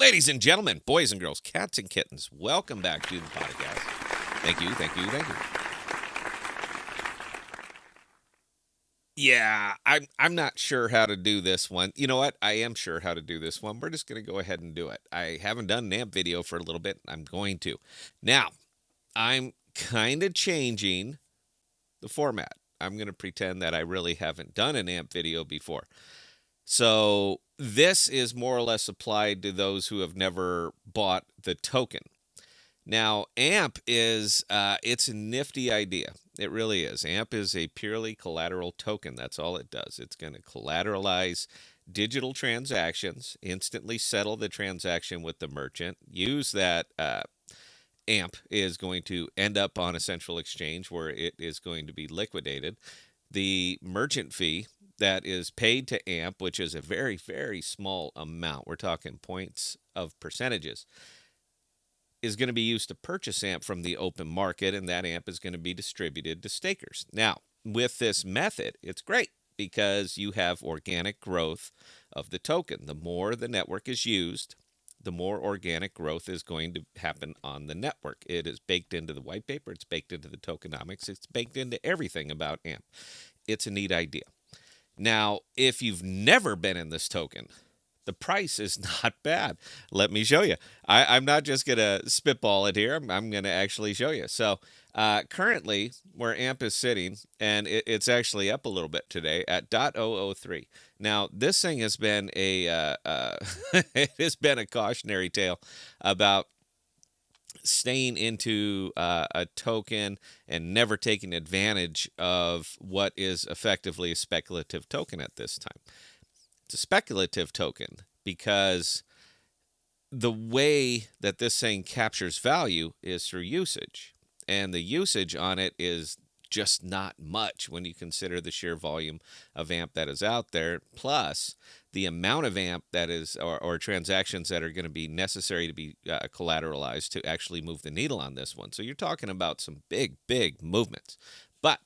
Ladies and gentlemen, boys and girls, cats and kittens, welcome back to the podcast. Thank you, thank you, thank you. Yeah, I'm not sure how to do this one. You know what? I am sure how to do this one. We're just going to go ahead and do it. I haven't done an AMP video for a little bit. I'm going to. Now, I'm kind of changing the format. I'm going to pretend that I really haven't done an AMP video before. So, this is more or less applied to those who have never bought the token. Now, AMP is it's a nifty idea. It really is. AMP is a purely collateral token. That's all it does. It's going to collateralize digital transactions, instantly settle the transaction with the merchant, use that AMP is going to end up on a central exchange where it is going to be liquidated. The merchant fee that is paid to AMP, which is a very, very small amount, we're talking points of percentages, is going to be used to purchase AMP from the open market, and that AMP is going to be distributed to stakers. Now, with this method, it's great because you have organic growth of the token. The more the network is used, the more organic growth is going to happen on the network. It is baked into the white paper, it's baked into the tokenomics, it's baked into everything about AMP. It's a neat idea. Now, if you've never been in this token, the price is not bad. Let me show you. I'm not just going to spitball it here. I'm going to actually show you. So currently, where AMP is sitting, and it's actually up a little bit today at .003. Now, this thing has been it has been a cautionary tale about staying into a token and never taking advantage of what is effectively a speculative token at this time. It's a speculative token because the way that this thing captures value is through usage. And the usage on it is just not much when you consider the sheer volume of AMP that is out there, plus the amount of AMP that is, or transactions that are going to be necessary to be collateralized to actually move the needle on this one. So you're talking about some big, big movements. But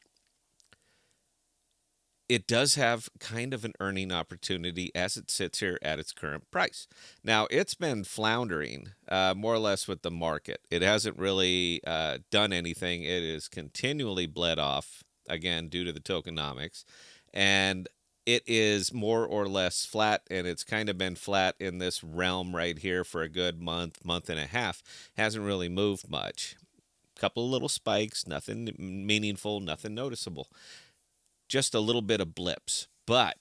it does have kind of an earning opportunity as it sits here at its current price. Now, it's been floundering more or less with the market. It hasn't really done anything. It is continually bled off, again, due to the tokenomics. And it is more or less flat, and it's kind of been flat in this realm right here for a good month, month and a half. Hasn't really moved much. Couple of little spikes, nothing meaningful, nothing noticeable, just a little bit of blips, but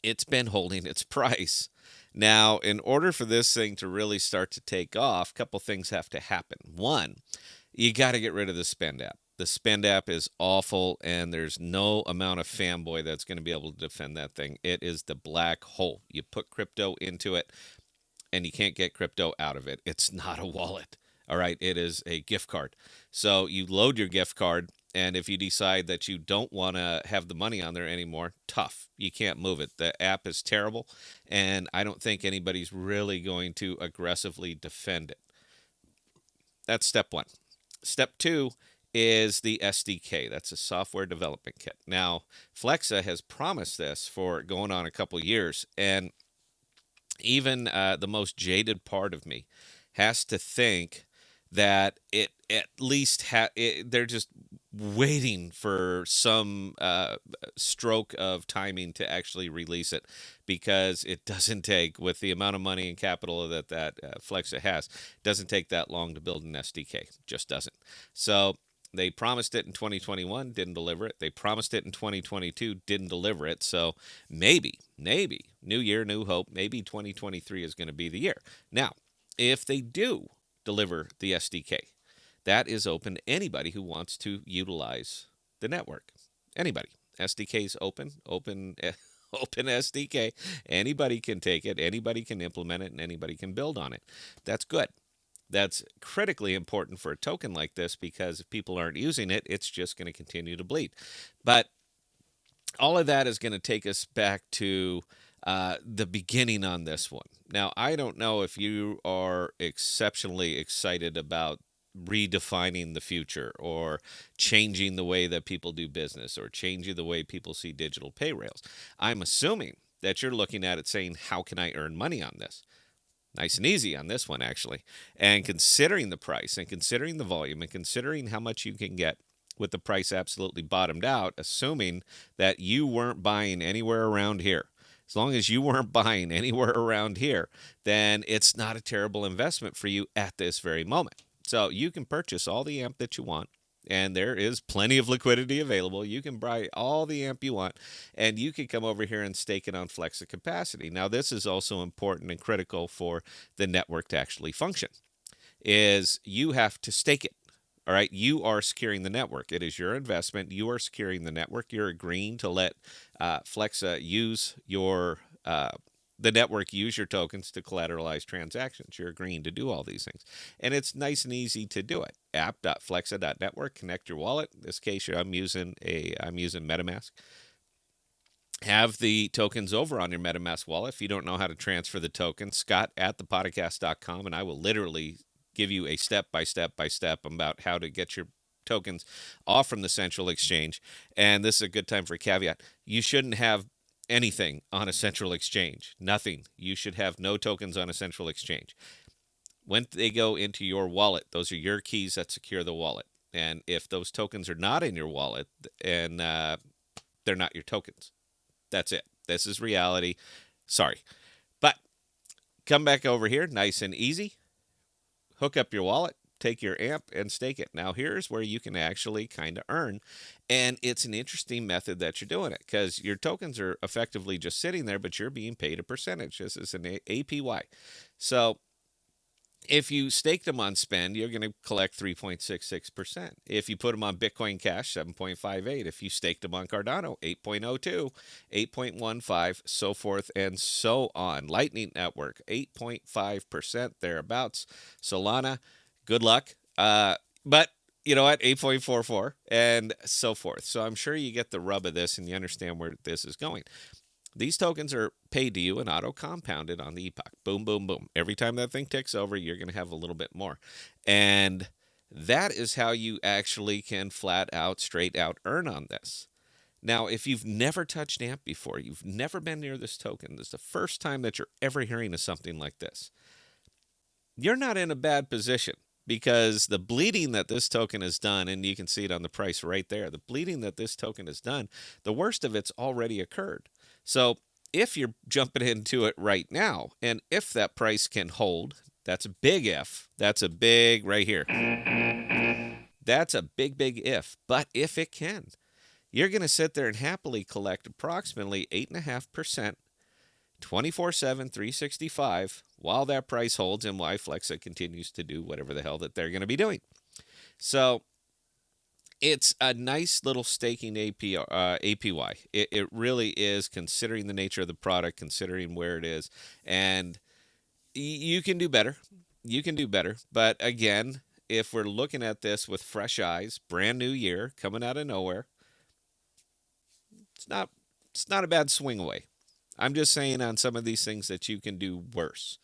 it's been holding its price. Now, in order for this thing to really start to take off, a couple things have to happen. One, you got to get rid of the spend app. The spend app is awful, and there's no amount of fanboy that's going to be able to defend that thing. It is the black hole. You put crypto into it, and you can't get crypto out of it. It's not a wallet. All right, it is a gift card. So you load your gift card, and if you decide that you don't want to have the money on there anymore, tough. You can't move it. The app is terrible, and I don't think anybody's really going to aggressively defend it. That's step one. Step two is the SDK. That's a software development kit. Now, Flexa has promised this for going on a couple years, and even the most jaded part of me has to think that it at least they're just waiting for some stroke of timing to actually release it, because it doesn't take, with the amount of money and capital that Flexa has, doesn't take that long to build an SDK. Just doesn't. So they promised it in 2021, didn't deliver it. They promised it in 2022, didn't deliver it. So maybe, new year, new hope. Maybe 2023 is going to be the year. Now, if they do deliver the SDK, that is open to anybody who wants to utilize the network. Anybody. SDK is open, open SDK. Anybody can take it, anybody can implement it, and anybody can build on it. That's good. That's critically important for a token like this, because if people aren't using it, it's just going to continue to bleed. But all of that is going to take us back to the beginning on this one. Now, I don't know if you are exceptionally excited about redefining the future, or changing the way that people do business, or changing the way people see digital pay rails. I'm assuming that you're looking at it saying, how can I earn money on this? Nice and easy on this one, actually. And considering the price and considering the volume and considering how much you can get with the price absolutely bottomed out, assuming that you weren't buying anywhere around here. As long as you weren't buying anywhere around here, then it's not a terrible investment for you at this very moment. So you can purchase all the amp that you want, and there is plenty of liquidity available. You can buy all the amp you want, and you can come over here and stake it on Flexa capacity. Now, this is also important and critical for the network to actually function. Is you have to stake it. All right, you are securing the network. It is your investment. You are securing the network. You're agreeing to let Flexa use your the network use your tokens to collateralize transactions. You're agreeing to do all these things, and it's nice and easy to do it. App.flexa.network. Connect your wallet. In this case, I'm using MetaMask. Have the tokens over on your MetaMask wallet. If you don't know how to transfer the tokens, Scott at thepodcast.com, and I will literally give you a step by step by step about how to get your tokens off from the central exchange. And this is a good time for a caveat. You shouldn't have anything on a central exchange. Nothing. You should have no tokens on a central exchange. When they go into your wallet, those are your keys that secure the wallet. And if those tokens are not in your wallet, and they're not your tokens. That's it. This is reality. Sorry. But come back over here, nice and easy. Hook up your wallet, take your amp, and stake it. Now, here's where you can actually kind of earn. And it's an interesting method that you're doing it because your tokens are effectively just sitting there, but you're being paid a percentage. This is an APY. So if you stake them on spend, you're going to collect 3.66%. If you put them on Bitcoin Cash, 7.58. If you staked them on Cardano, 8.02, 8.15, so forth and so on. Lightning Network, 8.5% thereabouts. Solana, good luck. But you know what? 8.44 and so forth. So I'm sure you get the rub of this and you understand where this is going. These tokens are paid to you and auto compounded on the epoch. Boom, boom, boom. Every time that thing ticks over, you're going to have a little bit more. And that is how you actually can flat out, straight out earn on this. Now, if you've never touched AMP before, you've never been near this token, this is the first time that you're ever hearing of something like this, you're not in a bad position because the bleeding that this token has done, and you can see it on the price right there, the bleeding that this token has done, the worst of it's already occurred. So if you're jumping into it right now, and if that price can hold, that's a big if. That's a big right here. That's a big, big if. But if it can, you're going to sit there and happily collect approximately 8.5%, 24/7, 365, while that price holds and while Flexa continues to do whatever the hell that they're going to be doing. So it's a nice little staking APY. It really is, considering the nature of the product, considering where it is, and you can do better. You can do better. But again, if we're looking at this with fresh eyes, brand new year coming out of nowhere, it's not it's not a bad swing away. I'm just saying on some of these things that you can do worse.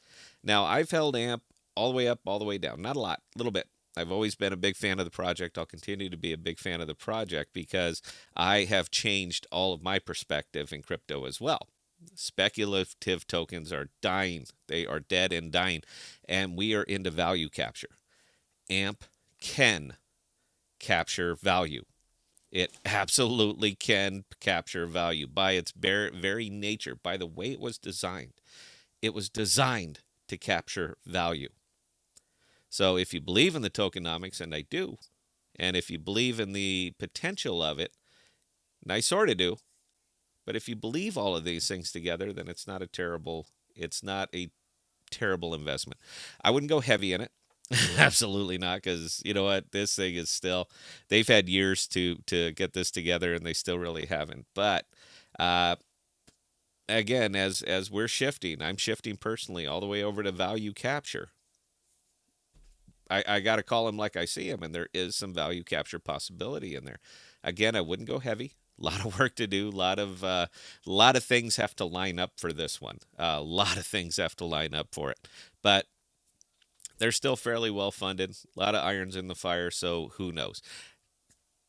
Now, I've held AMP all the way up, all the way down. Not a lot, a little bit. I've always been a big fan of the project. I'll continue to be a big fan of the project because I have changed all of my perspective in crypto as well. Speculative tokens are dying. They are dead and dying. And we are into value capture. AMP can capture value. It absolutely can capture value by its very nature, by the way it was designed. It was designed to capture value. So if you believe in the tokenomics, and I do, and if you believe in the potential of it, and I sort of do, but if you believe all of these things together, then it's not a terrible investment. I wouldn't go heavy in it. Absolutely not, because you know what, this thing is still, they've had years to get this together and they still really haven't. But uh, again, as we're shifting, I'm shifting personally all the way over to value capture. I got to call them like I see them, and there is some value capture possibility in there. Again, I wouldn't go heavy. A lot of work to do. A lot of things have to line up for this one. A lot of things have to line up for it, but they're still fairly well funded. A lot of irons in the fire, so who knows?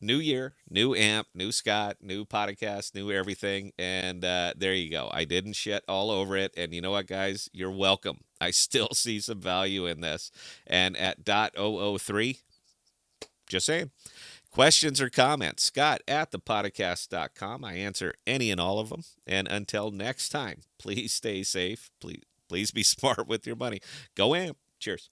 New year, new amp, new Scott, new podcast, new everything. And there you go. I didn't shit all over it. And you know what, guys? You're welcome. I still see some value in this. And at .003, just saying. Questions or comments, Scott at thepodcast.com. I answer any and all of them. And until next time, please stay safe. Please be smart with your money. Go amp. Cheers.